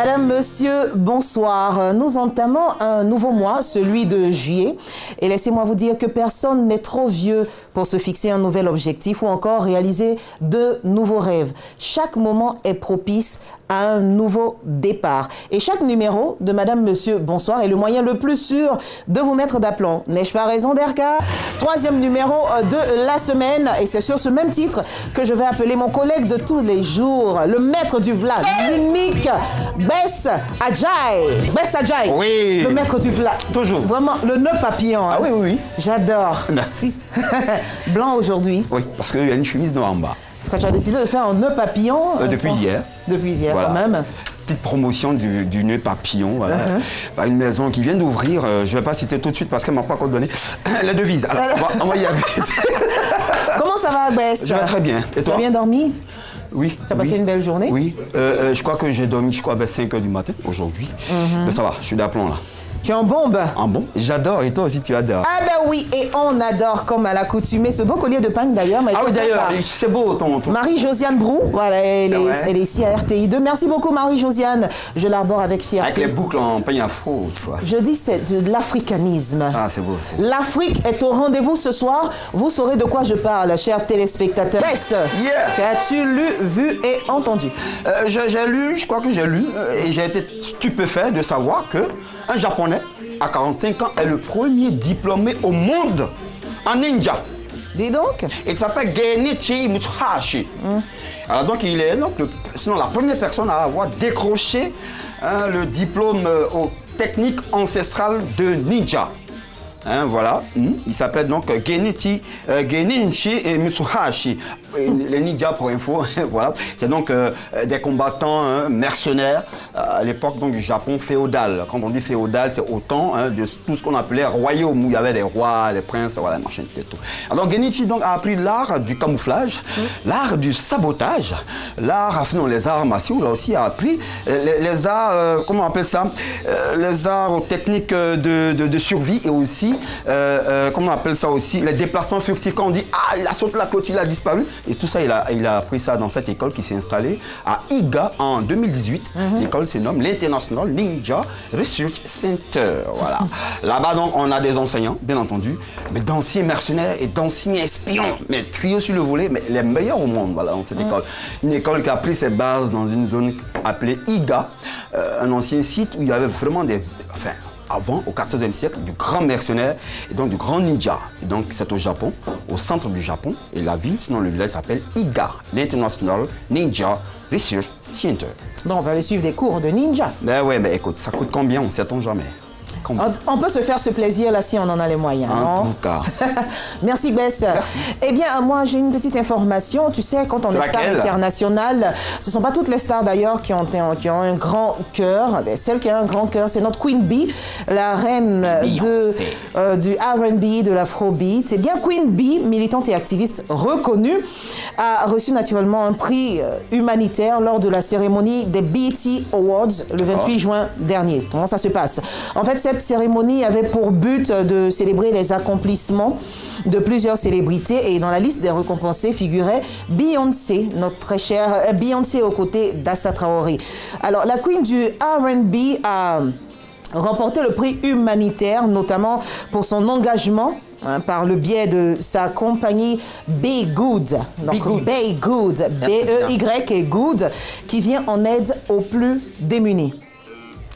Madame, monsieur, bonsoir. Nous entamons un nouveau mois, celui de juillet. Et laissez-moi vous dire que personne n'est trop vieux pour se fixer un nouvel objectif ou encore réaliser de nouveaux rêves. Chaque moment est propice à un nouveau départ. Et chaque numéro de Madame, monsieur, bonsoir est le moyen le plus sûr de vous mettre d'aplomb. N'ai-je pas raison, Derka? Troisième numéro de la semaine. Et c'est sur ce même titre que je vais appeler mon collègue de tous les jours, le maître du vlog, l'unique Bess Adjaye. Bess Adjaye. Oui. Le maître du vlog. Toujours. Vraiment, le nœud papillon. Hein. Ah oui, oui, oui. J'adore. Merci. Blanc aujourd'hui. Oui, parce qu'il y a une chemise noire en bas. Parce que tu as décidé de faire un nœud papillon. Depuis hier. Depuis hier, voilà. quand même. Petite promotion du nœud papillon, voilà. Par une maison qui vient d'ouvrir, je ne vais pas citer tout de suite parce qu'elle ne m'a pas encore donné la devise. Alors, on va y aller. Comment ça va, Bess? Je vais très bien. Et toi? Tu as bien dormi? Oui. Tu as passé une belle journée? Oui. Je crois que j'ai dormi, vers 5 h du matin aujourd'hui. Mais ça va, je suis d'aplomb là. Tu es en bombe? En bombe? J'adore, et toi aussi tu adores. Ah ben oui, et on adore comme à l'accoutumée. Ce beau collier de pagne d'ailleurs. Ah oui d'ailleurs, c'est beau ton... Marie-Josiane Brou, voilà, elle est ici à RTI2. Merci beaucoup Marie-Josiane, je l'arbore avec fierté. Avec les boucles en pagne afro, tu vois. Je dis c'est de l'africanisme. Ah c'est beau. L'Afrique est au rendez-vous ce soir. Vous saurez de quoi je parle, chers téléspectateurs. Bess, qu'as-tu lu, vu et entendu? J'ai lu, je crois que j'ai lu, et j'ai été stupéfait de savoir que un Japonais, à 45 ans, est le premier diplômé au monde en ninja. Dis donc. Il s'appelle Genichi Mitsuhashi. Alors donc, il est sinon la première personne à avoir décroché le diplôme aux techniques ancestrales de ninja. Voilà, il s'appelle donc Genichi Mitsuhashi. Les ninjas, pour info, voilà, c'est donc des combattants mercenaires à l'époque du Japon féodal. Quand on dit féodal, c'est au temps de tout ce qu'on appelait royaume, où il y avait des rois, les princes, voilà, machin, tout. Alors Genichi donc a appris l'art du camouflage, l'art du sabotage, l'art, sinon les arts martiaux, il a aussi appris les arts, comment on appelle ça, les arts techniques de survie et aussi, comment on appelle ça aussi, les déplacements furtifs. Quand on dit, ah, il a sauté la clôture, il a disparu. Et tout ça, il a appris ça dans cette école qui s'est installée à Iga en 2018. L'école se nomme l'International Ninja Research Center. Voilà. Là-bas, donc, on a des enseignants, bien entendu, mais d'anciens mercenaires et d'anciens espions, mais triés sur le volet, mais les meilleurs au monde, voilà, dans cette école. Une école qui a pris ses bases dans une zone appelée Iga, un ancien site où il y avait vraiment des... Enfin, avant, au XIVe siècle, du grand mercenaire et donc du grand ninja. Et donc c'est au Japon, au centre du Japon, et la ville, sinon le village s'appelle Iga, l'International Ninja Research Center. Donc on va aller suivre des cours de ninja. Ben ouais, mais écoute, ça coûte combien? On ne s'y attend jamais. On peut se faire ce plaisir là si on en a les moyens. En tout cas. Merci Bess. Merci. Eh bien, moi j'ai une petite information. Tu sais, quand on est star internationale, ce ne sont pas toutes les stars d'ailleurs qui ont un grand cœur. Celle qui a un grand cœur, c'est notre Queen Bee, la reine du R&B, de l'afrobeat. Eh bien, Queen Bee, militante et activiste reconnue, a reçu naturellement un prix humanitaire lors de la cérémonie des BET Awards le 28 juin dernier. Comment ça se passe? En fait, cette cérémonie avait pour but de célébrer les accomplissements de plusieurs célébrités et dans la liste des récompensés figurait Beyoncé, notre très chère Beyoncé aux côtés d'Assa Traoré. Alors, la queen du R&B a remporté le prix humanitaire, notamment pour son engagement par le biais de sa compagnie Be Good, donc Be Good, B-E-Y et Good, qui vient en aide aux plus démunis.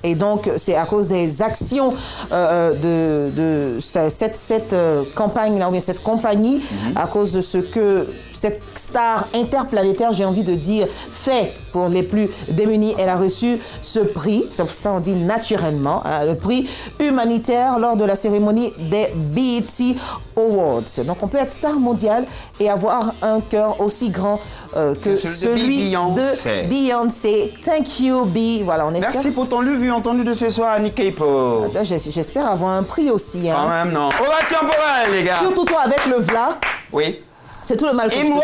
Et donc, c'est à cause des actions de cette campagne-là, ou bien cette compagnie, à cause de ce que cette star interplanétaire, j'ai envie de dire, fait pour les plus démunis. Elle a reçu ce prix, c'est ça on dit naturellement, le prix humanitaire lors de la cérémonie des BET Awards. Donc, on peut être star mondiale et avoir un cœur aussi grand que celui de Beyoncé. Thank you, B. Voilà, on espère. Merci pour ton lu, vu, entendu de ce soir, Nick Capo. J'espère avoir un prix aussi. Hein. Quand même, non. Ovation pour elle, les gars. Surtout toi avec le v'là. Oui. C'est tout le mal que je te souhaite.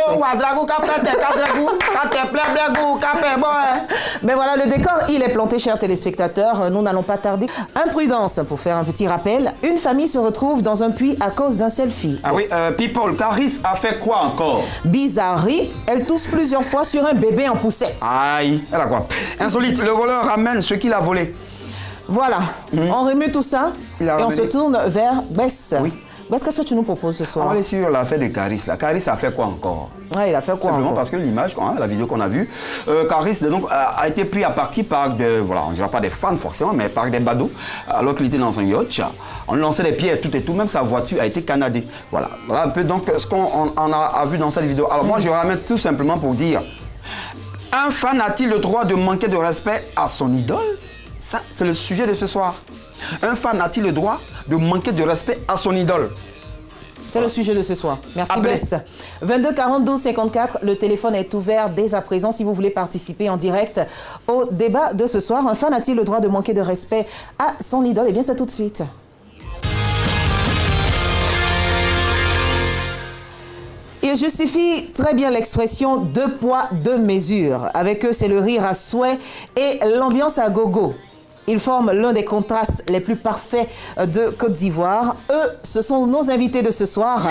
Mais voilà, le décor, il est planté, chers téléspectateurs. Nous n'allons pas tarder. Imprudence, pour faire un petit rappel. Une famille se retrouve dans un puits à cause d'un selfie. Ah oui, People, Caris a fait quoi encore? Bizarrerie, elle tousse plusieurs fois sur un bébé en poussette. Aïe, elle a quoi? Insolite, le voleur ramène ce qu'il a volé. Voilà, on remue tout ça et on se tourne vers Bess. Oui. Bess, qu'est-ce que tu nous proposes ce soir? On va aller sur l'affaire de Caris. Caris a fait quoi encore? Ouais, il a fait quoi Simplement encore? parce que l'image, la vidéo qu'on a vue, Caris donc, a été pris à partie par des, voilà, on ne dira pas des fans forcément, mais par des badauds, alors qu'il était dans un yacht. On lançait des pierres, tout et tout, même sa voiture a été canadée. Voilà, voilà un peu donc ce qu'on a vu dans cette vidéo. Alors moi, je ramène tout simplement pour dire, un fan a-t-il le droit de manquer de respect à son idole? Ça, c'est le sujet de ce soir. Un fan a-t-il le droit de manquer de respect à son idole? C'est le sujet de ce soir. Merci Appelez. Bess. 22 40 12 54, le téléphone est ouvert dès à présent si vous voulez participer en direct au débat de ce soir. Un fan a-t-il le droit de manquer de respect à son idole? Eh bien, c'est tout de suite. Il justifie très bien l'expression deux poids, deux mesures. Avec eux, c'est le rire à souhait et l'ambiance à gogo. Ils forment l'un des contrastes les plus parfaits de Côte d'Ivoire. Eux, ce sont nos invités de ce soir.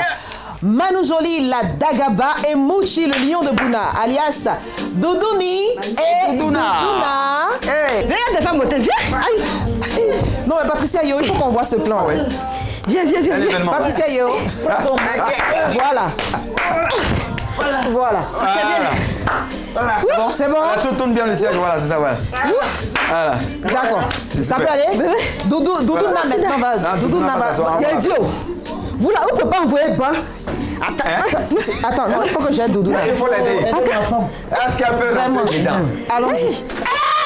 Manu Joly, la Dagaba, et Mouchi, le lion de Bouna, alias Doudouni et Doudouna. Hey. Viens, des femmes, viens. Aïe. Non, mais Patricia Yo, il faut qu'on voit ce plan. Oui. Viens, viens, viens. Patricia Yo. Voilà. Voilà. C'est bien. Voilà. Bon, c'est bon. Tout tourne bien le cercle, voilà, c'est ça, voilà. Voilà. D'accord. Ça peut aller? Doudouna maintenant, va. Doudouna va. Il a dit, vous là, on ne peut pas envoyer bas. Attends, non, il faut que j'aide Doudouna. Il faut l'aider. Est-ce qu'elle peut Vraiment. rentrer dedans? Allons-y.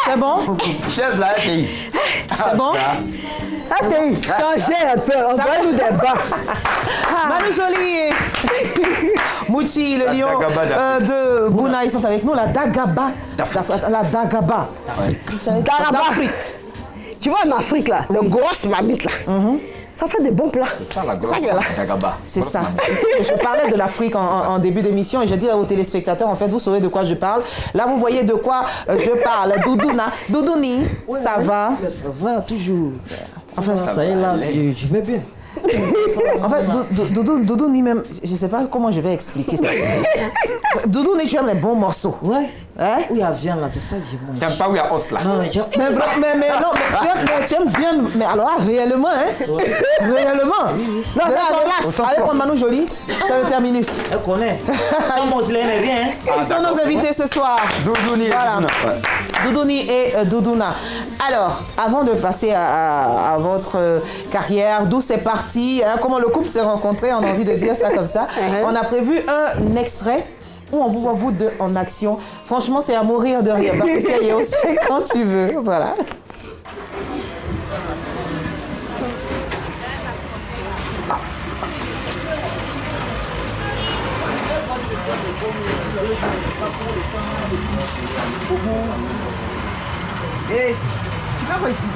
C'est bon? Chaise là, FTI. C'est bon? Attends, changez un peu, envoyez-nous des bas. Manu Joly et Mouchi, le lion Dagaba de Bouna, ils sont avec nous. La Dagaba. La Dagaba. D'Afrique. Tu vois en Afrique là, le grosse mamite là, ça fait des bons plats. C'est ça la grosse là. Dagaba. C'est ça. Je parlais de l'Afrique en début d'émission et je dis aux téléspectateurs, en fait, vous saurez de quoi je parle. Là, vous voyez de quoi je parle. Doudouna, Doudouni, ça va? Ça va toujours. Enfin, Ça y est là, je vais bien. En fait, Doudouni même, je ne sais pas comment je vais expliquer ça. Doudouni, tu aimes les bons morceaux. Ouais. Hein? Où il y a viande là, c'est ça que je mange. T'aimes pas où il y a os là? Non, mais Mais non, mais tu aimes bien, mais alors là, réellement, hein? Réellement. Non, allez prendre Manu Joly, c'est le terminus. elle connaît. Ça, moi, je l'aimais bien. Hein. Ils sont nos invités ce soir. Doudouni et Voilà. Doudouna. Doudouni et Doudouna. Alors, avant de passer à votre carrière, d'où c'est parti, hein, comment le couple s'est rencontré, on a envie de dire ça comme ça, on a prévu un extrait où on vous voit vous deux en action. Franchement, c'est à mourir de rire. Patricia Yeo, c'est quand tu veux. Voilà. Hé, tu fais quoi ici?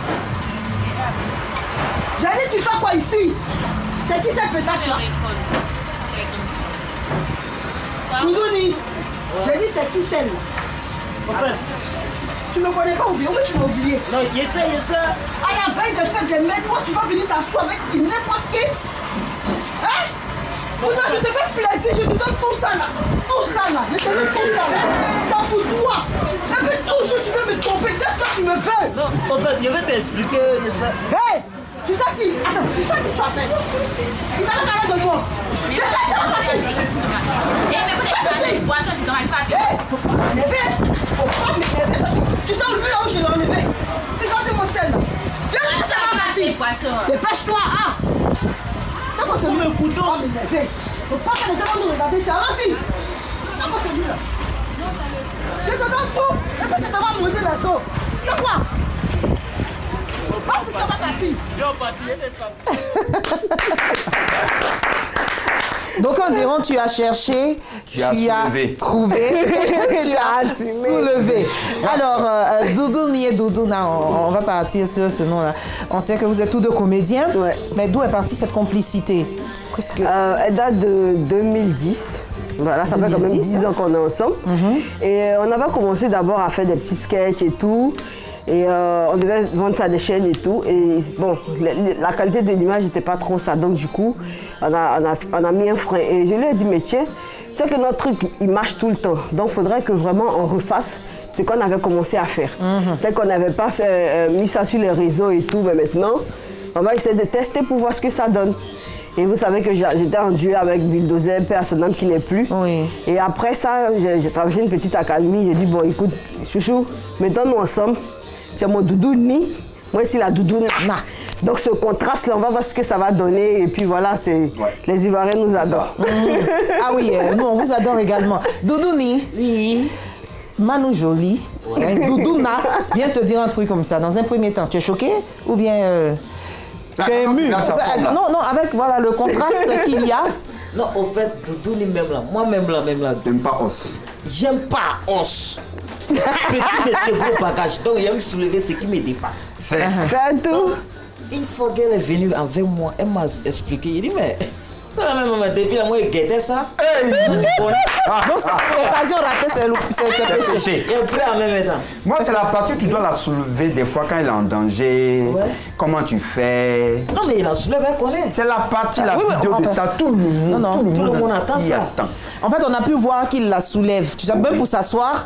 J'ai dit, tu fais quoi ici? C'est qui cette pétasse là? Doudouni, j'ai dit, c'est qui celle là? Enfin, Tu me connais pas ou bien? Oui, tu m'as oublié. non, il essaie. À la veille de faire des mètres, toi, tu vas venir t'asseoir avec n'importe qui? Hein? Pourtant, je te fais plaisir, je te donne tout ça là. Tout ça là, je te donne tout ça là. Ça pour toi. Mais toujours, tu veux me tromper. Qu'est-ce que tu me veux? Non, en fait, je vais t'expliquer ça. Hé! Tu sais qui? Attends, tu sais qui tu as fait? Il t'a parlé de moi. Qu'est-ce que tu as fait? Hé! Faut pas m'énerver. Faut pas m'énerver. Tu sais où je l'ai enlevé? Regardez mon sel là. Tiens, ça va partir. Dépêche-toi, hein? C'est quoi celui-là? Faut pas m'énerver. Faut pas que les gens vont nous regarder. C'est vas-y. C'est quoi celui-là? Je te donne tout. Et puis tu te vas manger la dos. C'est quoi? Parce que ça va partir. Donc, en dirant, tu as cherché, tu as soulevé. trouvé, tu as soulevé. Alors, Doudouni et Doudouna, on va partir sur ce nom-là. On sait que vous êtes tous deux comédiens, Ouais. mais d'où est partie cette complicité? Elle date de 2010. Voilà, ça fait quand même 10 ans qu'on est ensemble. Et on avait commencé d'abord à faire des petits sketchs et tout. Et on devait vendre ça à des chaînes et tout. Et bon, la qualité de l'image n'était pas trop ça. Donc du coup, on a mis un frein. Et je lui ai dit, mais tiens, tu sais que notre truc, il marche tout le temps. Donc il faudrait que vraiment on refasse ce qu'on avait commencé à faire. C'est qu'on n'avait pas mis ça sur les réseaux et tout. Mais maintenant, on va essayer de tester pour voir ce que ça donne. Et vous savez que j'étais en duo avec Bulldozer, personnel qui n'est plus. Oui. Et après ça, j'ai traversé une petite accalmie. J'ai dit, bon, écoute, chouchou, mettons-nous ensemble. C'est mon doudou ni, moi c'est la doudou na. Donc ce contraste-là, on va voir ce que ça va donner. Et puis voilà, les Ivoiriens nous adorent. Ah oui, nous on vous adore également. Doudou ni. Oui. Manou Jolie, Doudou na, viens te dire un truc comme ça. Dans un premier temps, tu es choqué ou bien tu es ému? Non, non, avec voilà, le contraste qu'il y a. Non, au fait, Doudou ni même là, moi-même là. T'aimes pas os? J'aime pas os. Petit de ce gros bagage, donc j'aime soulever ce qui me dépasse. C'est tout. Une fois qu'elle est venue avec moi, elle m'a expliqué, il dit mais c'est la même depuis la moi elle guettait ça. Donc c'est l'occasion ratée, c'est péché. Et après en même temps. Moi c'est la partie où tu dois la soulever des fois quand elle est en danger. Ouais. Comment tu fais? Non mais il la soulève, elle connaît. C'est la partie, la vidéo de ça, tout le monde, tout le monde attend ça. En fait, on a pu voir qu'il la soulève. Tu sais, même pour s'asseoir,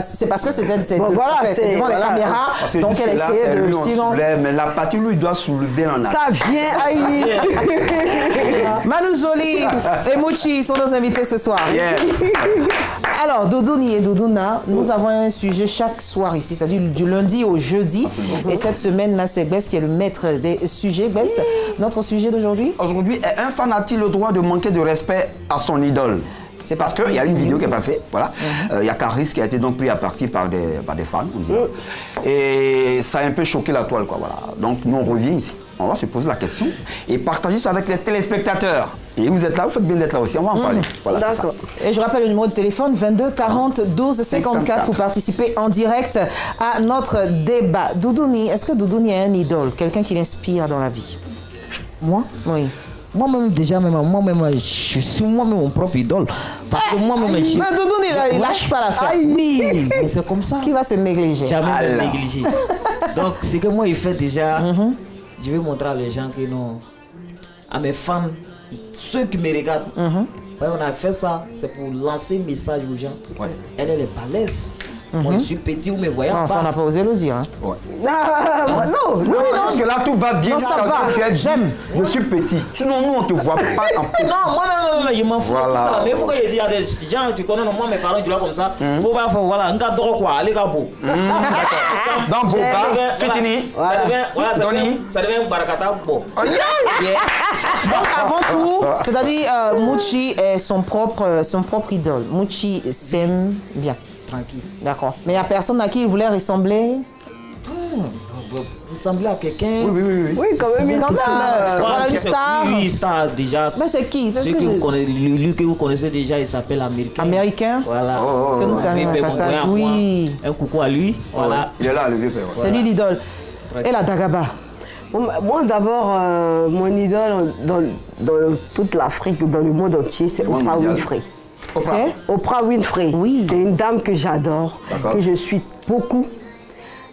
c'est parce que c'était devant les caméras, donc elle essayait de... Sinon... Mais la partie où il doit soulever en arrière. Ça vient, aïe. Manou Jolie et Mouchi sont nos invités ce soir. Yeah. Alors, Doudouni et Doudouna, nous avons un sujet chaque soir ici, c'est-à-dire du lundi au jeudi. Et cette semaine-là, c'est Bess qui est le maître des sujets. Bess, notre sujet d'aujourd'hui? Aujourd'hui, un fan a-t-il le droit de manquer de respect à son idole? C'est parce qu'il y a une vidéo qui est passée, voilà. Il y a Caris qui a été donc pris à partie par des fans, on dirait. Et ça a un peu choqué la toile, quoi, voilà. Donc nous on revient ici, on va se poser la question et partager ça avec les téléspectateurs. Et vous êtes là, vous faites bien d'être là aussi, on va en parler. Voilà, d'accord. Et je rappelle le numéro de téléphone 22 40 12 54 pour participer en direct à notre débat. Doudouni, est-ce que Doudouni est un idole, quelqu'un qui l'inspire dans la vie? Moi? Oui. Moi-même, déjà, moi-même, je suis moi-même mon propre idole. Parce que moi-même, mais Doudouni, il lâche pas l'affaire. Oui, mais c'est comme ça. Qui va se négliger? Jamais me négliger. Donc, ce que moi, il fait déjà, je vais montrer à les gens que non, à mes fans, ceux qui me regardent, on a fait ça, c'est pour lancer un message aux gens. Ouais. Elle est balèze. Moi, je suis petit, vous me voyez pas. Enfin, on n'a pas osé le dire. Hein. Ouais. Non, parce que là, tout va bien. Non, ça va. Tu es j'aime. Je suis petit. Sinon, nous, on ne te voit pas en petit. Non, moi, je m'en fous de tout ça. Mais il faut que je dise à des gens, tu connais, moi, mes parents, tu vois comme ça. Il faut pas faire, voilà, un gars droit, quoi, allez, gabo. Dans Boba, Fitini, ça devient un barakata. Donc, avant tout, c'est-à-dire, Mouchi est son propre idole. Mouchi s'aime bien. Tranquille. D'accord. Mais il n'y a personne à qui il voulait ressembler? Ressembler à quelqu'un? Oui, quand même. Voilà, une star. Oui, une star déjà. Mais c'est qui? C'est lui que vous connaissez déjà, il s'appelle Américain. Américain? Voilà. Que nous savons un passage. Oui. Un coucou à lui. Voilà. Il est là, le vieux père. C'est lui l'idole. Et la Dagaba? Moi, d'abord, mon idole dans toute l'Afrique, dans le monde entier, c'est Oprah Winfrey. Oprah Winfrey. Oui. C'est une dame que j'adore, que je suis beaucoup.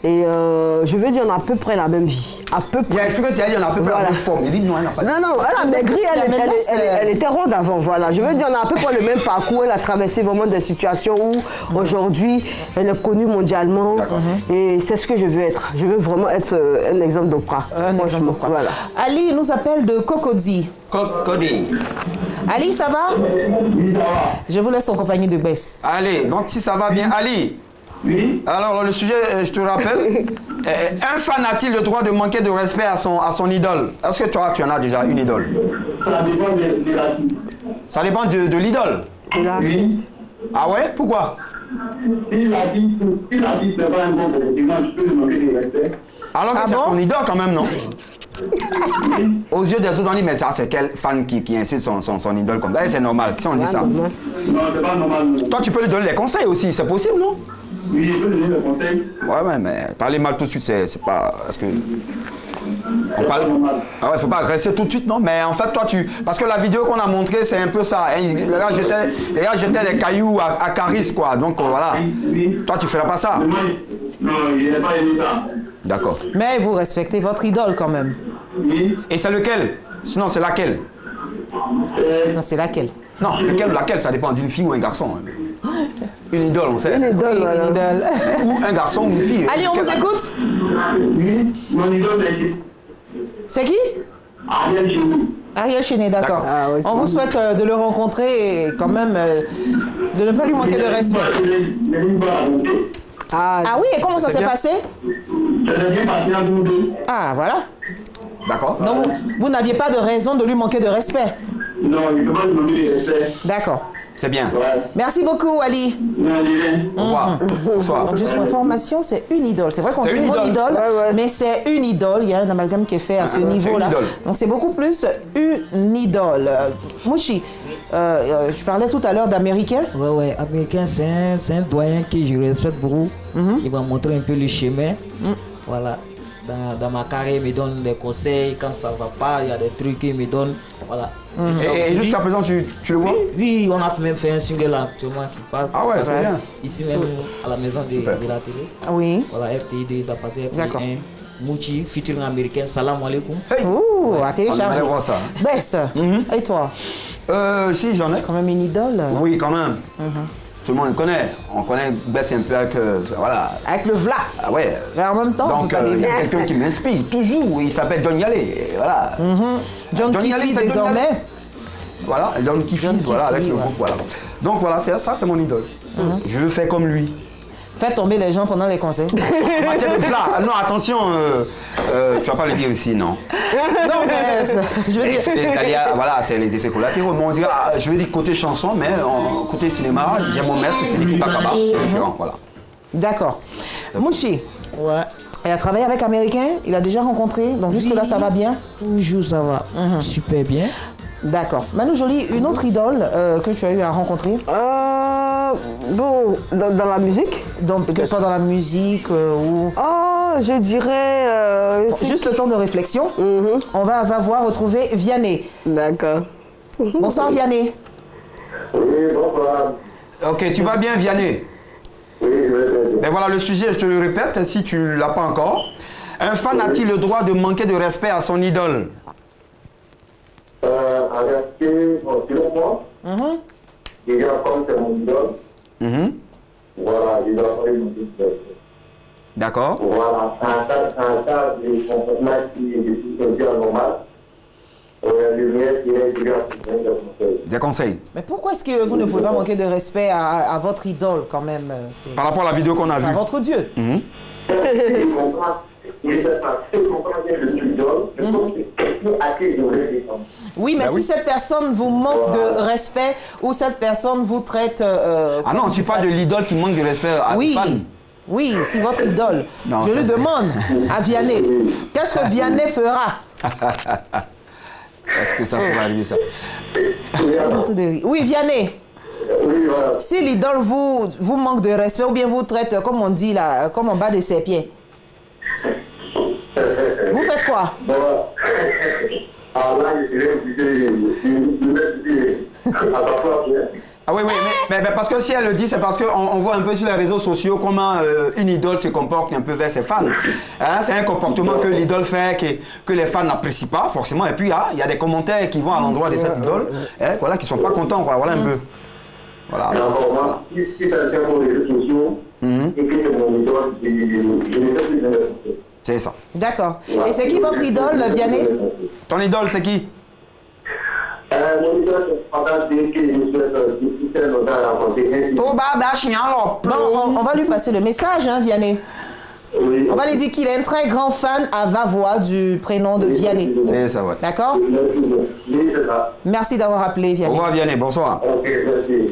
Et je veux dire, on a à peu près la même vie. À peu près. Il y a quelqu'un qui a dit on a à peu près la même forme. Il dit non, elle n'a pas. Non, elle a maigri, elle était ronde avant. Voilà. Je veux dire, on a à peu près le même parcours. Elle a traversé vraiment des situations où aujourd'hui, elle est connue mondialement. Et c'est ce que je veux être. Je veux vraiment être un exemple d'Oprah. Un exemple d'Oprah. Voilà. Ali nous appelle de Cocody. Cocody. Ali, ça va? Je vous laisse en compagnie de Bess. Allez, donc si ça va bien, Ali. Oui. Alors le sujet, je te rappelle, un fan a-t-il le droit de manquer de respect à son idole? Est-ce que toi, tu en as déjà une idole? Ça dépend de l'artiste. Ça dépend de l'idole? De l'artiste. Ah ouais? Pourquoi? Si l'artiste n'est pas un bon président, je peux lui manquer de respect. Alors que c'est ton idole quand même, non? Aux yeux des autres, on dit, mais ça, c'est quel fan qui insulte son idole comme ça? C'est normal, si on dit ça. Non, c'est pas normal. Toi, tu peux lui donner des conseils aussi, c'est possible, non? Oui, je peux lui donner des conseils. Ouais, mais parler mal tout de suite, c'est pas... Est-ce que... On parle... Ah ouais, faut pas agresser tout de suite, non? Mais en fait, toi, parce que la vidéo qu'on a montrée, c'est un peu ça. Hein. Les gars jetaient les cailloux à Caris, quoi. Donc, voilà. Toi, tu ferais pas ça. Non, il n'est pas aimé ça. D'accord. Mais vous respectez votre idole quand même. Oui. Et c'est lequel? Sinon, c'est laquelle? Non, c'est laquelle? Non, lequel ou laquelle, ça dépend d'une fille ou un garçon. Une idole, on sait. Une idole, voilà. Une idole. Ou un garçon ou une fille. Allez, on vous écoute. Oui, mon idole, C'est qui? Ariel Chéni. Ariel Chéni, d'accord. Ah, oui. On vous souhaite de le rencontrer et quand même de ne pas lui manquer de respect. Ah, Ah oui, et comment ça s'est passé? Ça s'est bien passé en 2002. Ah, voilà. D'accord. Donc, vous n'aviez pas de raison de lui manquer de respect. Non, il ne peut pas demander de respect. D'accord. C'est bien. Ouais. Merci beaucoup, Ali. Non, il est. Au revoir. Bonsoir. Donc, juste pour information, c'est une idole. C'est vrai qu'on C'est dit une mon idole. idole, Ouais. mais c'est une idole. Il y a un amalgame qui est fait à ce niveau-là. une idole. Donc, c'est beaucoup plus une idole. Mouchi, je parlais tout à l'heure d'Américain. Ouais, américain, c'est un doyen que je respecte beaucoup. Il va montrer un peu le chemin. Voilà. Dans ma carrière, il me donne des conseils. Quand ça va pas, il y a des trucs qu'il me donne. Voilà. Et jusqu'à présent, tu le vois? Oui, on a même fait un single là, actuellement qui passe. Ah ouais, Passe c'est bien. Ici même à la maison de la télé. Oui. Voilà, FTI2, ça passait. D'accord. Mouchi, featuring américain, salam alaikum. Hey. Ouh, à On télécharger. aimerait voir ça. Bess, et toi? Si, j'en ai. Quand même une idole. Oui, quand même. Tout le monde le connaît. On connaît Bess un peu avec... voilà. Avec le vla. Ah ouais. Mais en même temps, on Donc, peut pas il y dire. a quelqu'un qui m'inspire, toujours. Il s'appelle John Yale. Et voilà. John Johnny Kiffy Ali, c'est John désormais. Yale. Voilà, John Kiffy, voilà, avec Kiffy, le ouais. groupe, voilà. Donc voilà, ça c'est mon idole. Je veux faire comme lui. Faites tomber les gens pendant les concerts. En matière de plat, non, attention, tu vas pas le dire ici, non. Non, mais je veux dire. Voilà, c'est les effets collatéraux. Mais on dirait, je veux dire côté chanson, mais côté cinéma, il y a mon maître, c'est l'équipe Akaba, c'est différent, voilà. D'accord. Mouchi, Ouais. elle a travaillé avec Américain, il a déjà rencontré, donc jusque-là ça va bien. Toujours ça va. Super bien. D'accord. Manu Joly, une autre idole que tu as eu à rencontrer, bon, dans la musique. donc, que ce soit dans la musique ou... Je dirais... c'est Juste le temps de réflexion. On va voir retrouver Vianney. D'accord. Bonsoir Vianney. Oui, bonsoir. Ok, tu vas bien, Vianney? Oui, je Ben voilà le sujet, je te le répète, si tu ne l'as pas encore. Un fan a-t-il le droit de manquer de respect à son idole? En réalité, selon moi, déjà comme c'est mon idole, voilà, il doit pas une idole. D'accord. Voilà, un tas de comportements qui est bien normal. Le mieux, c'est de conseils. Des conseils. Mais pourquoi est-ce que vous ne pouvez pas manquer de respect à votre idole quand même? C'est Par rapport à la vidéo qu'on a vue. à votre Dieu. Il comprend, il comprend bien le idole, je pense que quelqu'un à qui il devrait défendre. Oui, mais Ben si oui. cette personne vous manque de respect ou cette personne vous traite... Ah non, tu parles de l'idole qui manque de respect à oui. fan. Oui, si votre idole. Non, je ça, lui c'est- demande à Vianney, qu'est-ce que Vianney fera? Est-ce que ça pourrait arriver ça? Oui, Vianney. Oui, voilà. Si l'idole vous manque de respect ou bien vous traite, comme on dit là, comme en bas de ses pieds, vous faites quoi? Bon, alors là, je dirais à ta place, hein. Ah oui, oui, mais parce que si elle le dit, c'est parce qu'on voit un peu sur les réseaux sociaux comment une idole se comporte un peu vers ses fans. Hein, c'est un comportement que l'idole fait, que les fans n'apprécient pas forcément. Et puis il y a des commentaires qui vont à l'endroit de cette idole, hein, voilà, qui ne sont pas contents, quoi. Voilà un peu. Voilà. Alors, moi, si quelqu'un pour les réseaux sociaux, et que c'est mon idole, je ne fais plus de respect. C'est ça. D'accord. Et c'est qui votre idole, Vianney? Ton idole, c'est qui? Mon idole, c'est pendant que je souhaite discuter longtemps à rencontrer. Bon, on va lui passer le message, hein, Vianney. Oui. On va lui dire qu'il est un très grand fan à Vavois du prénom de Vianney. C'est ça, ouais. D'accord? Oui, c'est ça. Merci d'avoir appelé, Au Vianney. revoir, Vianney, bonsoir. Ok, merci.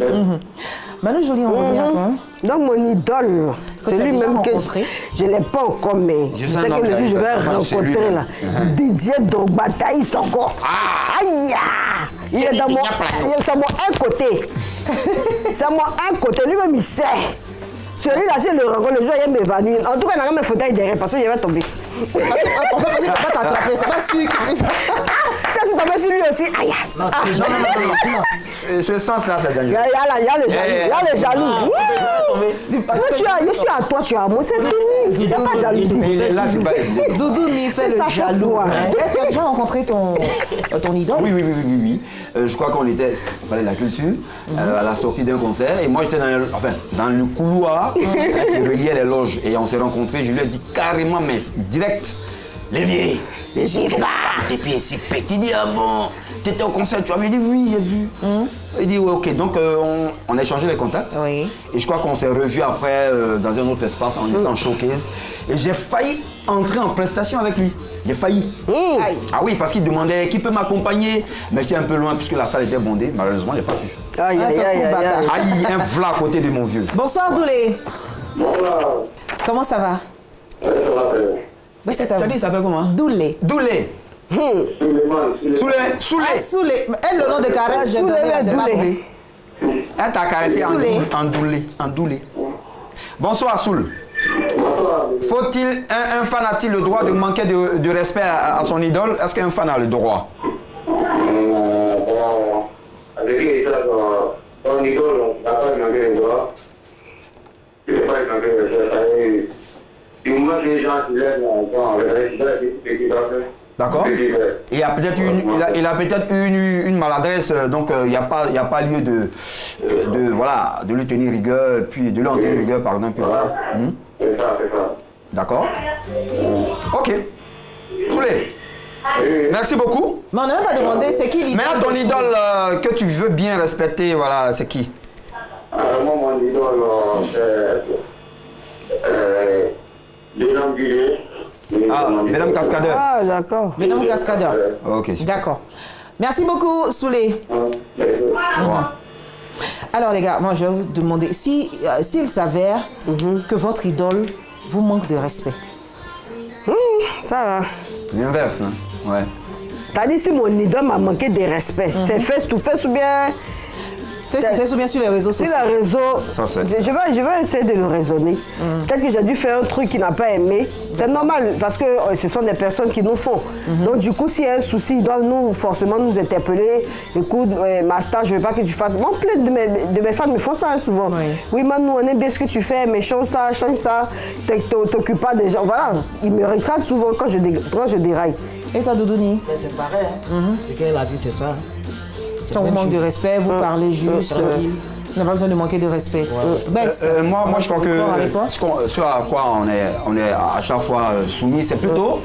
Manu Joly, on revient à toi. hein. Donc mon idole, Que tu as c'est déjà lui-même que rencontré. je ne l'ai pas encore, mais je Juste sais un que homme le qui jour je vais arrive, c'est lui, rencontrer là. Didier Drogba, Taïs encore. Aïe! Il est dans mon... C'est mon un côté. C'est mon un côté. Lui-même, il sait. Celui-là, c'est le rencontre, le jour, il m'évanouit. En tout cas, il n'a pas mes fauteuils derrière parce que je vais tomber. En fait, il ne va pas t'attraper, c'est pas sûr que... Ça, c'est tombé sur lui aussi. Aïe. Non. Ce sens-là, c'est dangereux. Il y a les jaloux. Je suis à toi, tu es à moi, c'est fini. Il n'y a pas de jalousie. Là, c'est pas... Doudouni fait le jaloux. Est-ce que tu as déjà rencontré ton idole? Oui. Je crois qu'on était au Palais de la Culture, à la sortie d'un concert. Et moi, j'étais dans le couloir qui reliait les loges. Et on s'est rencontrés. Je lui ai dit carrément, mais direct, Lévier, tes pieds si petits. Il dit, ah bon, tu étais au concert, tu as vu? Il dit, oui, j'ai vu. Il dit, oui, ok. Donc, on a échangé les contacts. Oui. Et je crois qu'on s'est revus après dans un autre espace, on était en showcase. Et j'ai failli entrer en prestation avec lui. J'ai failli. Ah oui, parce qu'il demandait qui peut m'accompagner. Mais j'étais un peu loin puisque la salle était bondée. Malheureusement, je n'ai pas pu. Aïe, Un v'là à côté de mon vieux. Bonsoir, Doulé. Bonsoir. Comment ça va? Oui, c'est à vous. Tu as dit, ça s'appelle comment? Doulé. Doulé. Soulé. Ah, Soulé. Elle, le nom de caresse, j'ai donné, c'est pas Doulé. Elle t'a caressé en doulé. Bonsoir, Soul. Faut-il, un fan a-t-il le droit de manquer de respect à son idole? Est-ce qu'un fan a le droit? Avec ton idole, on n'a pas manqué le droit. Tu n'as pas manqué le respect. Du moment que les gens qui l'aiment, on va respecter. D'accord. Il a peut-être une maladresse, donc il n'y a pas lieu de lui tenir rigueur, puis de lui en tenir rigueur, pardon. Puis voilà. C'est ça. D'accord. Ok. Soulé. Merci beaucoup. Mais on n'a même pas demandé c'est qui l'idole. Maintenant, ton idole que tu veux bien respecter, voilà, c'est qui? Moi, mon idole, c'est Venom Guillet. Ah, Venom Cascadeur. Ah, d'accord. Venom Cascadeur. Ok, super. D'accord. Merci beaucoup, Soulé. Alors, les gars, moi, je vais vous demander, s'il s'avère que votre idole vous manque de respect. Ça va. L'inverse, hein? Ouais. T'as dit si mon idole m'a manqué de respect, c'est face to face ou bien... Fais ou bien sur les réseaux sociaux. Sur les réseaux, je vais essayer de le raisonner. Peut-être que j'ai dû faire un truc qu'il n'a pas aimé. C'est normal parce que ce sont des personnes qui nous font. Donc du coup, s'il y a un souci, ils doivent forcément nous interpeller. Écoute, Master, je ne veux pas que tu fasses... Bon, plein de mes fans me font ça souvent. Oui, man, nous on aime bien ce que tu fais, mais change ça, t'occupe pas des gens. Voilà, ils me réclament souvent quand je déraille. Et toi, Doudouni? C'est pareil. Ce qu'elle a dit, c'est ça. Si on vous manque de respect, vous parlez juste. On n'a pas besoin de manquer de respect. Moi, je crois que ce à quoi on est à chaque fois soumis, c'est plutôt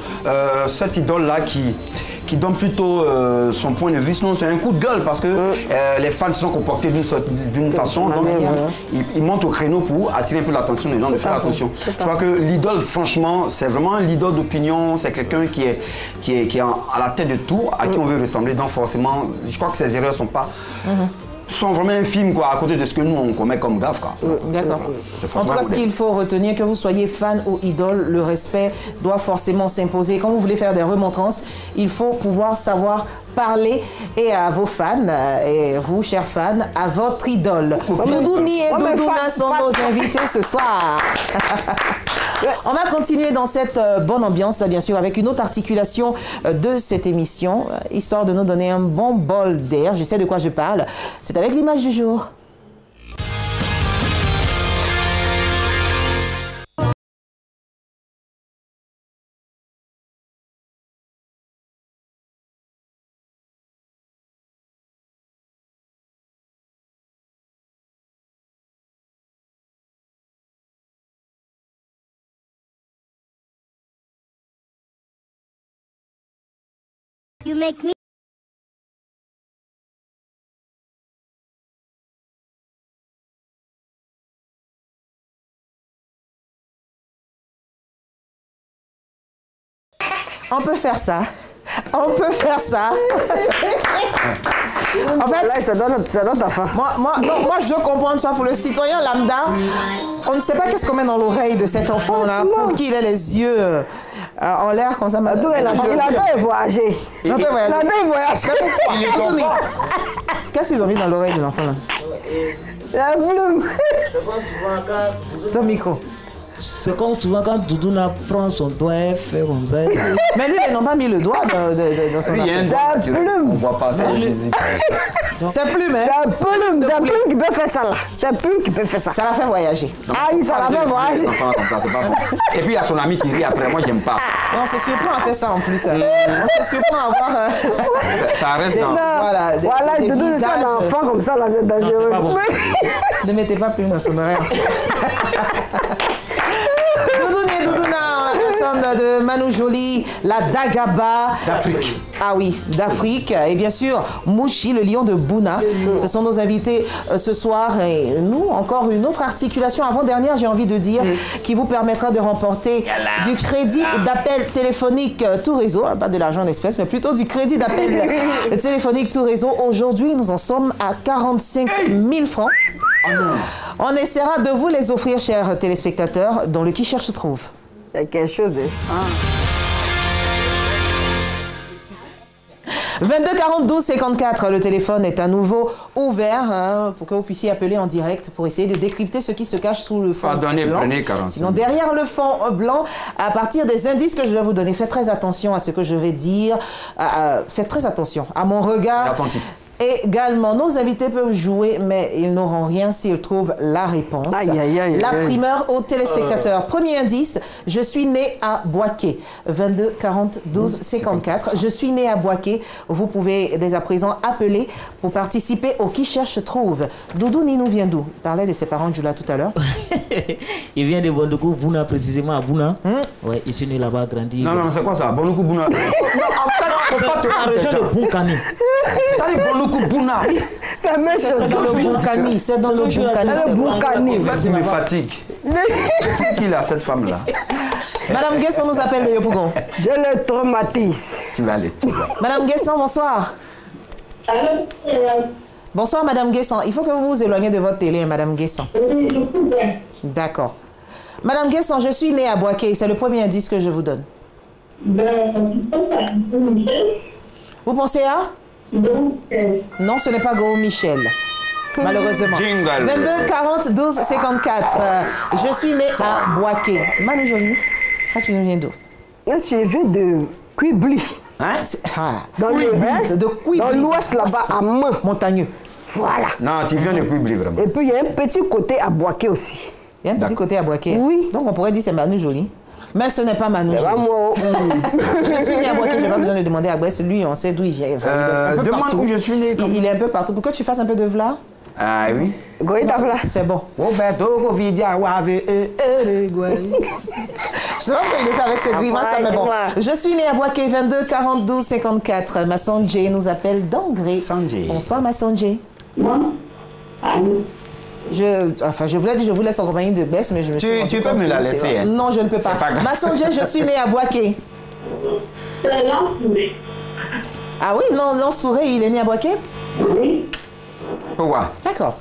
cette idole-là qui donne plutôt son point de vue. Sinon, c'est un coup de gueule parce que les fans se sont comportés d'une façon. Donc, ils montent au créneau pour attirer un peu l'attention des gens, de faire attention. Je crois que l'idole, franchement, c'est vraiment un leader d'opinion. C'est quelqu'un qui est à la tête de tout, à qui on veut ressembler. Donc, forcément, je crois que ces erreurs sont vraiment infimes à côté de ce que nous on commet comme gaffe. D'accord. En tout cas, ce qu'il faut retenir, que vous soyez fan ou idole, le respect doit forcément s'imposer. Quand vous voulez faire des remontrances, il faut pouvoir savoir parler et à vos fans, et vous, chers fans, à votre idole. Doudouni et Doudouna sont nos invités ce soir. On va continuer dans cette bonne ambiance, bien sûr, avec une autre articulation de cette émission, histoire de nous donner un bon bol d'air. Je sais de quoi je parle. C'est avec l'image du jour. You make me. On peut faire ça. On peut faire ça. En fait, là, ça donne ta fin. Moi, je veux comprendre ça pour le citoyen lambda. On ne sait pas qu'est-ce qu'on met dans l'oreille de cet enfant-là pour qu'il ait les yeux en l'air comme ça. Il a voyagé. Il voyage. Qu'est-ce qu'ils ont mis dans l'oreille de l'enfant là? La plume. Ton micro. C'est comme souvent quand Doudouna prend son doigt et fait comme ça. Mais lui, ils n'ont pas mis le doigt dans son affaire. C'est un plume. On voit pas ça en physique. C'est plume, hein? C'est un plume qui peut faire ça là. C'est un plume qui peut faire ça. Ça l'a fait voyager. Ah, ça l'a fait voyager. C'est pas bon. Et puis il y a son ami qui rit après, moi j'aime pas. On se surprend à faire ça en plus. On se surprend à voir. Ça reste dans. Voilà, de donner ça à l'enfant comme ça là, c'est dangereux. Ne mettez pas plume dans son oreille. Doudouna, la personne de Manu Joly, la Dagaba. D'Afrique. Ah oui, d'Afrique. Et bien sûr, Mouchi, le lion de Bouna. Ce sont nos invités ce soir. Et nous, encore une autre articulation avant-dernière, j'ai envie de dire, qui vous permettra de remporter du crédit d'appel téléphonique tout réseau. Pas de l'argent en espèces, mais plutôt du crédit d'appel téléphonique tout réseau. Aujourd'hui, nous en sommes à 45 000 francs. On essaiera de vous les offrir, chers téléspectateurs, dont le qui cherche trouve. Il y a quelque chose, hein. 22 42 54, le téléphone est à nouveau ouvert pour que vous puissiez appeler en direct pour essayer de décrypter ce qui se cache sous le fond blanc. Sinon, derrière le fond blanc, à partir des indices que je vais vous donner, faites très attention à ce que je vais dire. Faites très attention à mon regard. Attentif. Également, nos invités peuvent jouer, mais ils n'auront rien s'ils trouvent la réponse. La primeur aux téléspectateurs. Premier indice, je suis né à Boaké. 22 40 12 54. Je suis né à Boaké. Vous pouvez dès à présent appeler pour participer au Qui cherche trouve. Doudou Ninou vient d'où? Il parlait de ses parents de Jula tout à l'heure. Il vient de Bondoukou, Bouna, précisément à Bouna. Ouais, il suis né là-bas, grandi. Non, c'est quoi ça? Bondoukou, Bouna. Non, en fait, faut pas te la région de Boukani. T'as dit Bondoukou, Bouna. C'est la même chose. C'est dans le Boukani. C'est dans le Boukani. Ça me fatigue. Qui est cette femme-là? Madame Guesson nous appelle le Yopougon. Je le traumatise. Tu vas aller. Madame Guesson, bonsoir. Bonsoir, Madame Guesson. Il faut que vous vous éloigniez de votre télé, Madame Guesson. D'accord. Madame Guesson, je suis née à Boaké. C'est le premier indice que je vous donne. Vous pensez à? Non, ce n'est pas Go Michel. Malheureusement. Jingle. 22 40 12 54. Je suis née à Boaké. Manu Joly, tu nous viens d'où? Je suis de Quibli. Hein? Dans l'ouest là-bas, à Main. Montagneux. Voilà. Non, tu viens de Quibli vraiment. Et puis il y a un petit côté à Boaké aussi. Il y a un petit côté à Boaké. Oui. Donc on pourrait dire c'est Manu Joly. Mais ce n'est pas Manu Joly. Je suis né à Boaké, je n'ai pas besoin de demander à Brest. Lui, on sait d'où il vient. Demande où je suis né. Il est un peu partout. Pourquoi tu fasses un peu de vla? Ah oui. C'est bon. Je sais pas pourquoi il le fait avec ses grimaces, mais bon. Je suis né à Boaké, 22 40 12 54. Ma Sanjay nous appelle d'Angré. Bonsoir, ma Sanjay. Je voulais dire, je vous laisse en compagnie de Bess, mais je me suis... Tu peux me la laisser. Hein. Non, je ne peux pas. Ma Sanjay, je suis né à Boaké. Ah oui, non, Souré, il est né à Boaké? Oui. Pourquoi? D'accord.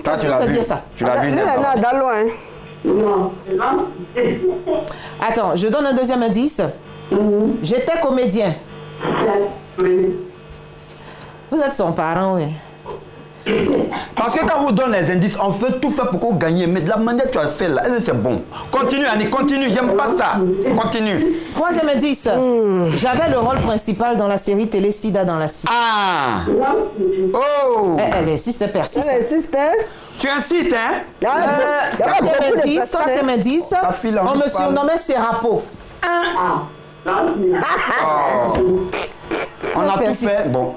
Toi, tu l'as vu. Tu l'as vu. Là, loin. Non, c'est là. Attends, je donne un deuxième indice. J'étais comédien. Vous êtes son parent, oui. Parce que quand on vous donne les indices, on fait tout faire pour qu'on gagne. Mais de la manière que tu as fait là, c'est bon. Continue, Annie, continue. J'aime pas ça. Continue. Troisième indice. J'avais le rôle principal dans la série télé Sida dans la Cité. Ah! Oh! Elle insiste, elle persiste. Elle insiste, hein? Tu insistes, hein? Troisième indice. On me surnommait Serapo. On a tout fait. Bon.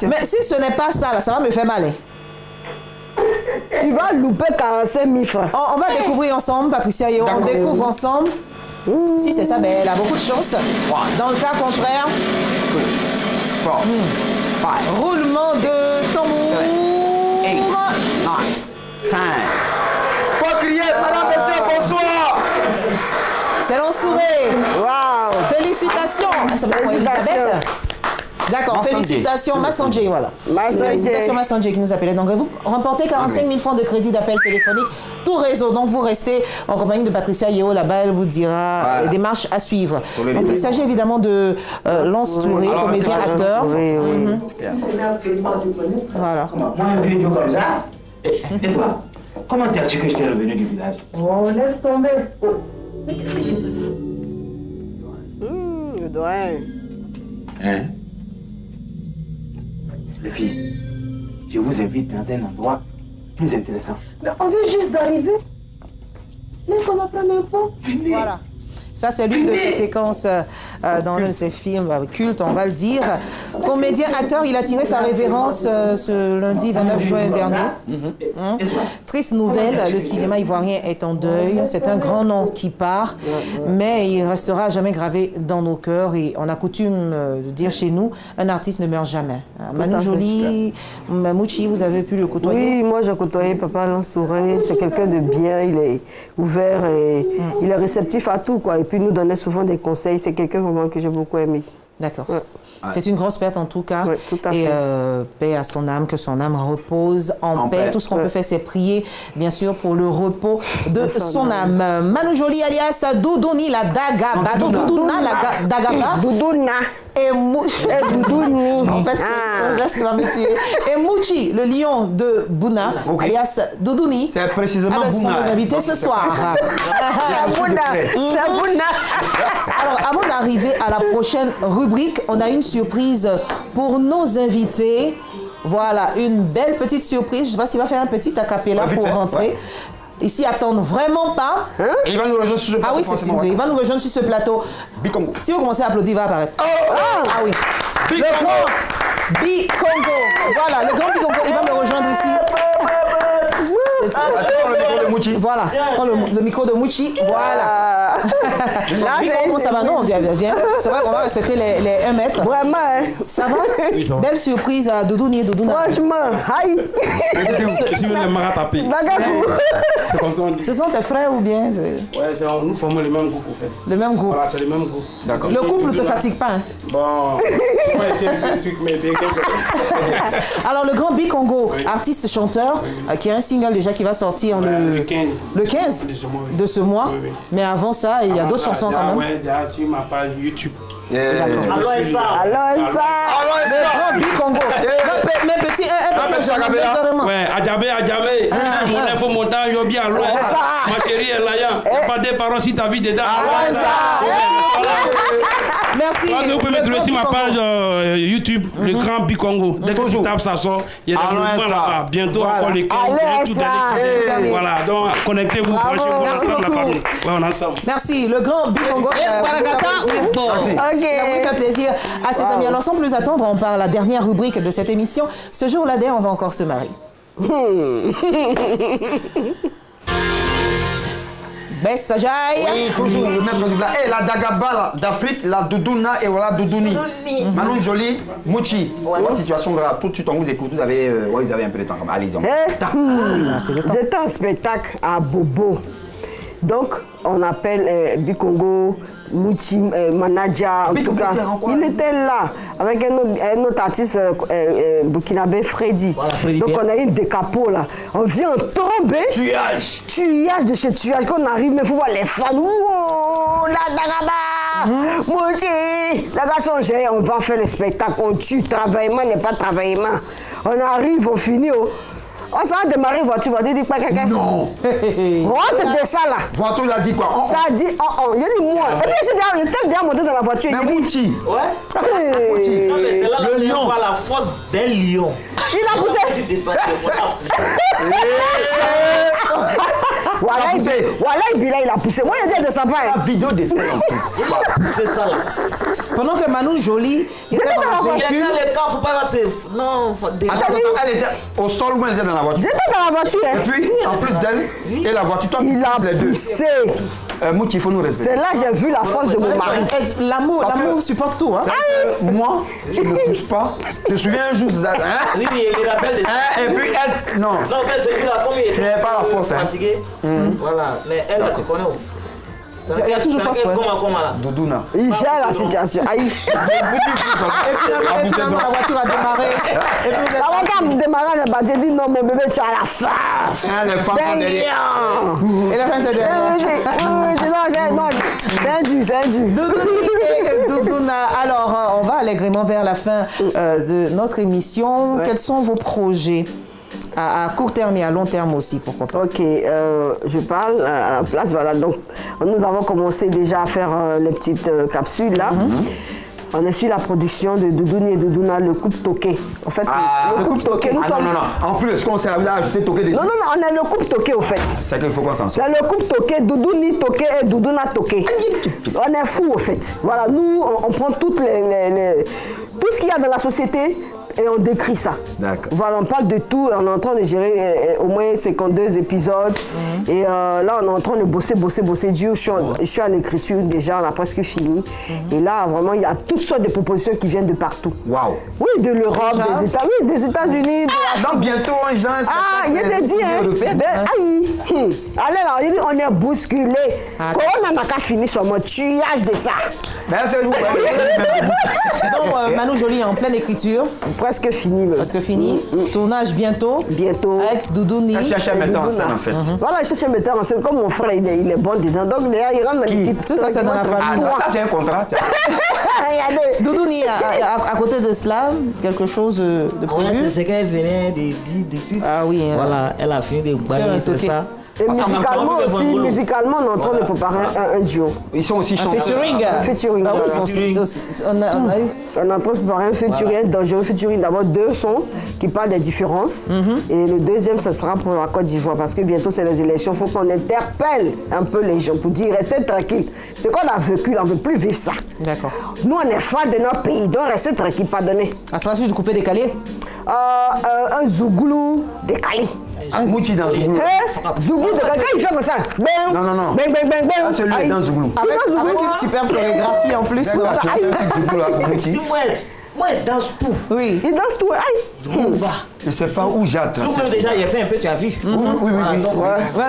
Mais si ce n'est pas ça, là, ça va me faire mal. Hein. Tu vas louper 45 000 francs. On va découvrir ensemble, Patricia Yeo. On découvre ensemble. Si c'est ça, ben, elle a beaucoup de chance. Dans le cas contraire, roulement de tambour. 8, 9, 10. Faut crier, madame, monsieur, bonsoir. C'est l'ensouré. Waouh. Félicitations. Félicitations. D'accord, félicitations, Massanjay, voilà. Félicitations, Massanjay qui nous appelait. Donc, vous remportez 45 000 francs de crédit d'appel téléphonique, tout réseau. Donc, vous restez en compagnie de Patricia Yeo. Là-bas, elle vous dira les démarches à suivre. Donc, il s'agit évidemment de Lance Touré, comédien, acteur. Oui. Voilà. Moi, un vidéo comme ça. Et toi? Comment t'as su que j'étais revenu du village? Oh, laisse tomber. Oh. Mais qu'est-ce qui se passe? Le doyen. Hein? Les filles, je vous invite dans un endroit plus intéressant. Mais on vient juste d'arriver. Laisse-on prendre un pot. Voilà. Ça, c'est l'une de ses séquences dans l'un de ses films cultes, on va le dire. Comédien, acteur, il a tiré sa révérence ce lundi 29 juin dernier. Triste nouvelle, le cinéma ivoirien est en deuil. C'est un grand nom qui part, mais il restera jamais gravé dans nos cœurs. Et on a coutume de dire chez nous, un artiste ne meurt jamais. Manu Joly, Mouchi, vous avez pu le côtoyer? Oui, moi j'ai côtoyé Papa Lance Touré. C'est quelqu'un de bien, il est ouvert et il est réceptif à tout, quoi. Et puis nous donnait souvent des conseils. C'est quelqu'un vraiment que j'ai beaucoup aimé. D'accord. Ouais. C'est une grosse perte en tout cas. Oui, tout à fait. Et paix à son âme, que son âme repose en paix. Tout ce qu'on peut faire, c'est prier, bien sûr, pour le repos de son âme. Manu Joly alias Doudouni, la Dagaba. Doudouna, la Dagaba. Doudouna. Et Doudouni. En fait, c'est geste va me tuer. Et Mouchi, le lion de Bouna, alias Doudouni. C'est précisément Bouna. Ce sont nos invités ce soir. Alors, avant d'arriver à la prochaine rubrique, on a une surprise pour nos invités. Voilà, une belle petite surprise. Je ne sais pas s'il va faire un petit acapella pour rentrer. Ouais. Ici, attendre vraiment pas. Et il va nous rejoindre sur ce plateau. Ah oui, c'est sûr. Il va nous rejoindre sur ce plateau. Bikongo. Si vous commencez à applaudir, il va apparaître. Ah oui. Le grand Bikongo. Voilà, le grand Bikongo, il va me rejoindre ici. Le micro de Mouchi. Voilà, le micro de Mouchi. Voilà. Bikongo, ça va? Non, viens. C'est vrai qu'on va respecter les 1 mètre. Vraiment, hein? Ça va? Belle surprise à Doudouni et Doudouna. Franchement, aïe. Si vous n'aimez pas taper. C'est comme ça on dit. Ce sont tes frères ou bien? Ouais, nous formons le même groupe, en fait. Le même groupe? Voilà, c'est le même groupe. D'accord. Le couple ne te fatigue pas, hein? Bon, on va essayer de truc, mais bien. Alors, le grand Bikongo, artiste chanteur, qui a un single déjà qui va sortir le 15 de ce mois. Oui. Mais avant ça, il y a d'autres chansons quand même. Oui, déjà sur ma page YouTube. Alors ça. Le grand Bikongo. Mais petit, ouais, Adjabé. Mon info montant, yo bien loin. Ma chérie est là. Pas des paroles si ta vie dedans. Merci. Vous pouvez me trouver sur ma page YouTube, le grand Bikongo. Dès que tu tapes, ça sort. Il y a des mouvements là-bas. Bientôt encore les 15. Voilà, donc connectez-vous. Merci beaucoup. On est ensemble. Merci, le grand Bikongo. Il a fait plaisir à ses amis. Alors sans plus attendre, on part à la dernière rubrique de cette émission. Ce jour-là, on va encore se marier. Bessajaï. Oui, toujours le maître du village. Et la Dagaba d'Afrique, la Doudouna et voilà Doudouni. Manu Joly, Mouchi. Votre situation grave. Tout de suite, on vous écoute. Vous avez un peu de temps. Allez-y. J'étais en spectacle à Bobo. Donc, on appelle Bikongo, Mouchi, Manaja, en tout cas. Il était là avec un autre artiste burkinabé, Freddy. Voilà, donc, on a eu une décapo là. On vient tomber. Tuage de chez tuage. Quand on arrive, il faut voir les fans. Wouh, la Dagaba, Mouchi. La garçon, on va faire le spectacle. On tue. Travaillement n'est pas travaillement. On arrive, on finit. On s'en a démarré voiture, on dit quoi quelqu'un? Non! Rentre de ça là! Voiture, il a dit quoi? Ça a dit oh. Il a dit moi. Et puis il était déjà monté dans la voiture. Mais Mouchi! Ouais? C'est là que tu vois la force d'un lion. Il a poussé! Voilà, il a poussé. Moi, il a dit de sa part. La vidéo de c'est ça là. Pendant que Manu Joly était dans le véhicule. Faut pas passer. Non, faut attends, elle était au sol ou elle était dans la voiture? J'étais dans la voiture. Et puis, en plus d'elle et la voiture, toi, il a poussé. Mouchi, il faut nous respecter. C'est là que j'ai vu la force de mon mari. L'amour supporte tout. Hein? Moi, je ne pousse pas. Je me souviens un jour, oui, il rappelle des et puis elle, non. Non, mais c'est là, comme il était. Je n'avais pas la force. Fatigué. Voilà. Mais elle, là, tu connais où? Il y a toujours force. Doudouna. Il gère la situation. Aïe. Et finalement, la voiture a démarré. La voiture a démarré, elle a dit non, mon bébé, tu as la face. Les femmes sont derrière. Et la femme est derrière. Non, c'est un dû. Doudouna, alors, on va allègrement vers la fin de notre émission. Quels sont vos projets À court terme et à long terme aussi, pourquoi pas. Ok, je parle à la place, voilà. Donc, nous avons commencé déjà à faire les petites capsules là. On a su la production de Doudouni et Doudouna, le couple toqué. En fait, le couple toqué, nous sommes... non. En plus, est-ce qu'on s'est ajouté toqué des... Non, on a le couple toqué, au fait. C'est qu'il faut qu'on s'en sorte. Le couple toqué, Doudouni toqué et Doudouna toqué. On est fous, au fait. Voilà, nous, on prend toutes tout ce qu'il y a dans la société et on décrit ça. D'accord. Voilà, on parle de tout. On est en train de gérer au moins 52 épisodes. Et là, on est en train de bosser dur. Je suis en écriture déjà, on a presque fini. Et là, vraiment, il y a toutes sortes de propositions qui viennent de partout. Waouh. Oui, de l'Europe, des États-Unis. Bientôt, il y a des dits, allez là, on est bousculé. On n'a qu'à finir sur mon tuage de ça. Merci beaucoup. Donc, Manu Joly en pleine écriture. Presque fini. Presque fini. Tournage bientôt. Avec Doudouni. Je cherche un metteur en scène, en fait. Voilà, je cherche un metteur en scène. Comme mon frère, il est bon dedans. Donc, il rentre dans l'équipe. Tout ça, c'est dans la famille. Ça, c'est un contrat. Doudouni, à côté de cela, quelque chose de prévu? C'est ce qu'elle venait de dire dessus. Ah oui. Voilà, elle a fini de bailler sur ça. Et musicalement aussi, on est en train de préparer un duo. Ils sont aussi chanteurs. Un featuring. Ah oui, on est en train de préparer un featuring, un dangereux featuring. D'abord 2 sons qui parlent des différences. Et le deuxième, ça sera pour la Côte d'Ivoire. Parce que bientôt, c'est les élections. Il faut qu'on interpelle un peu les gens pour dire, restez tranquille. C'est qu'on a vécu, on ne veut plus vivre ça. D'accord. Nous, on est fans de notre pays. Donc, restez tranquille, pardonnez. À ce moment-là, du coupé décalé? Un zouglou décalé. Un Mouti dans Zouglou. Zouglou de quelqu'un, il fait comme ça. Non. Bang. Ah, celui dans Zouglou. Avec une super chorégraphie en plus. Moi, il danse tout. Oui. Il danse tout. Aïe. Je ne sais pas où j'attends. Tout déjà, il a fait un peu, tu as vu. Oui.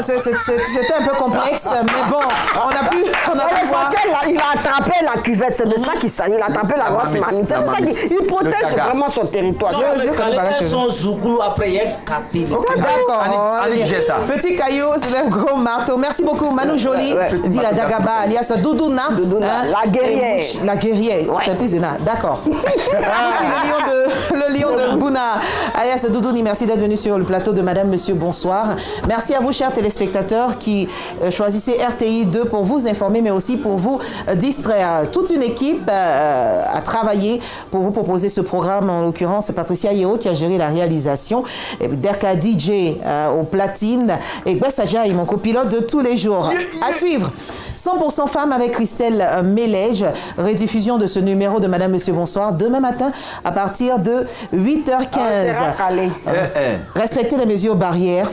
C'était un peu complexe, mais bon, on a pu voir. Il a attrapé la cuvette, c'est de ça qu'il s'agit. Il a attrapé la grosse mamie. C'est de ça qu'il protège vraiment son territoire. Son zouglou, après, il y a capé. D'accord. ça. Petit caillou, c'est un gros marteau. Merci beaucoup, Manu Joly. Dit la Dagaba, alias Doudouna. La guerrière. La guerrière. C'est plus Zéna. D'accord. Le lion de Bouna, alias Doudouni, merci d'être venu sur le plateau de Madame, Monsieur, bonsoir. Merci à vous, chers téléspectateurs, qui choisissez RTI 2 pour vous informer, mais aussi pour vous distraire. Toute une équipe a travaillé pour vous proposer ce programme, en l'occurrence Patricia Yeo qui a géré la réalisation, Derka DJ au platine, et Bessaja, mon copilote de tous les jours. À suivre, 100% femmes avec Christelle Mélège, rediffusion de ce numéro de Madame, Monsieur, bonsoir, demain matin à partir de 8h15. Respectez les mesures barrières.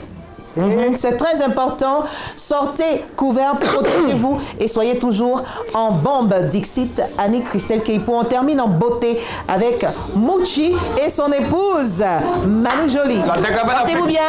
C'est très important. Sortez couverts, protégez-vous et soyez toujours en bombe. Dixit, Annie Christelle Keipo. On termine en beauté avec Mouchi et son épouse Manu Joly. Portez-vous bien.